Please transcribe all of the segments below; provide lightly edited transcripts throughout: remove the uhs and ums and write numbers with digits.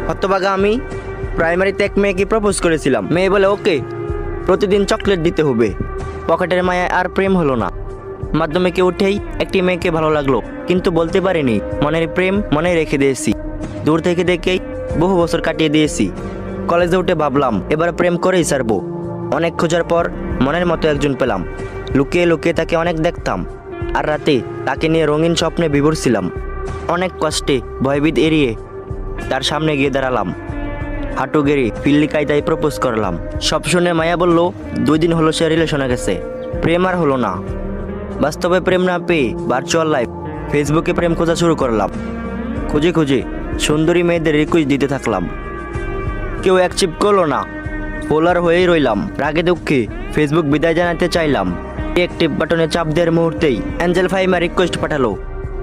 হতভাগা আমি প্রাইমারিতে এক মেয়েকে প্রপোজ করেছিলাম। মেয়ে বলে ওকে, প্রতিদিন চকলেট দিতে হবে। পকেটের মায়ায় আর প্রেম হলো না। মাধ্যমিকে উঠেই একটি মেয়েকে ভালো লাগলো, কিন্তু বলতে পারিনি। মনের প্রেম মনে রেখে দিয়েছি। দূর থেকে দেখেই বহু বছর কাটিয়ে দিয়েছি। কলেজে উঠে ভাবলাম এবার প্রেম করেই ছাড়বো। অনেক খোঁজার পর মনের মতো একজন পেলাম। লুকিয়ে লুকিয়ে তাকে অনেক দেখতাম, আর রাতে তাকে নিয়ে রঙিন স্বপ্নে বিভোর ছিলাম। অনেক কষ্টে ভয়ভীত এড়িয়ে তার সামনে গিয়ে দাঁড়ালাম। হাঁটু গেড়ে পিল্লি কায়দায় প্রপোজ করলাম। সব শুনে মায়া বলল 2 দিন হলো সে রিলেশনে গেছে, প্রেম আর হলো না। বাস্তবে প্রেম না পেয়ে ভার্চুয়াল লাইফ ফেসবুকে প্রেম খোঁজা শুরু করলাম। খুঁজে খুঁজে সুন্দরী মেয়েদের রিকোয়েস্ট দিতে থাকলাম। কেউ অ্যাকসেপ্ট করলো না, ফলোয়ার হয়েই রইলাম। রাগে দুঃখে ফেসবুক বিদায় জানাতে চাইলাম। অ্যাক্টিভ বাটনে চাপ দেওয়ার মুহূর্তেই অ্যাঞ্জেল ফাইমা রিকোয়েস্ট পাঠালো।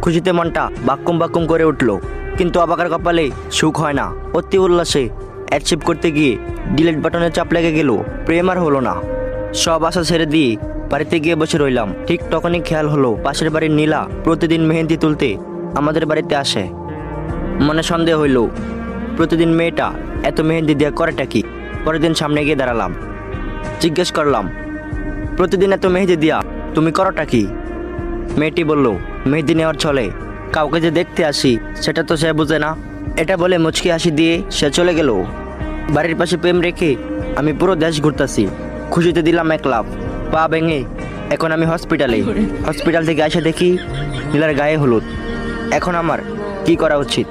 খুশিতে মনটা বাক্কুম বাক্কুম করে উঠলো, কিন্তু অবাকার কপালে সুখ হয় না। অতি উল্লাসে অ্যাকসেপ্ট করতে গিয়ে ডিলিট বাটনে চাপ লেগে গেল। প্রেম আর হলো না। সব আশা ছেড়ে দিয়ে বাড়িতে গিয়ে বসে রইলাম। ঠিক তখনই খেয়াল হলো পাশের বাড়ির নীলা প্রতিদিন মেহেন্দি তুলতে আমাদের বাড়িতে আসে। মনে সন্দেহ হইল, প্রতিদিন মেয়েটা এত মেহেন্দি দেওয়া করেটা কি? পরের দিন সামনে গিয়ে দাঁড়ালাম, জিজ্ঞেস করলাম, প্রতিদিন এত মেহেন্দি দিয়া তুমি করোটা কি? মেয়েটি বলল, মেহেন্দি নেওয়ার ছলে কাউকে যে দেখতে আসি সেটা তো সে বুঝে না। এটা বলে মুচকি হাসি দিয়ে সে চলে গেল। বাড়ির পাশে প্রেম রেখে আমি পুরো দেশ ঘুরতাছি। খুশিতে দিলাম এক লাফ, পা ভেঙে এখন আমি হসপিটালে। হসপিটাল থেকে এসে দেখি নীলার গায়ে হলুদ। এখন আমার কি করা উচিত?